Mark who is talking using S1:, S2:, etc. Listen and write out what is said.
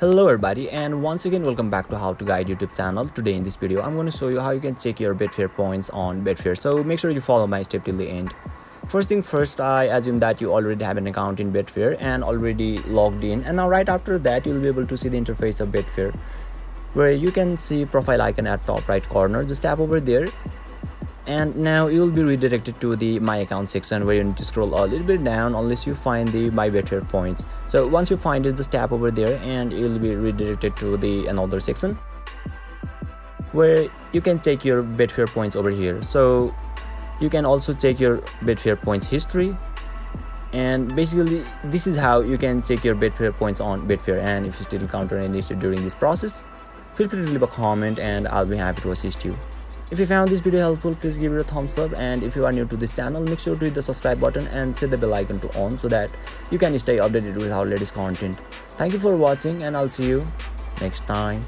S1: Hello everybody, and once again welcome back to How to Guide YouTube channel. Today in this video I'm going to show you how you can check your Betfair points on Betfair, so make sure you follow my step till the end. First thing first, I assume that you already have an account in Betfair and already logged in, and now right after that you'll be able to see the interface of Betfair, where you can see profile icon at top right corner. Just tap over there, and now you'll be redirected to the my account section, where you need to scroll a little bit down unless you find the my Betfair points. So once you find it, just tap over there and you'll be redirected to the another section where you can check your Betfair points over here. So you can also check your Betfair points history, and basically this is how you can check your Betfair points on Betfair. And if you still encounter any issue during this process, feel free to leave a comment and I'll be happy to assist you. If you found this video helpful, please give it a thumbs up, and if you are new to this channel, make sure to hit the subscribe button and set the bell icon to on so that you can stay updated with our latest content. Thank you for watching, and I'll see you next time.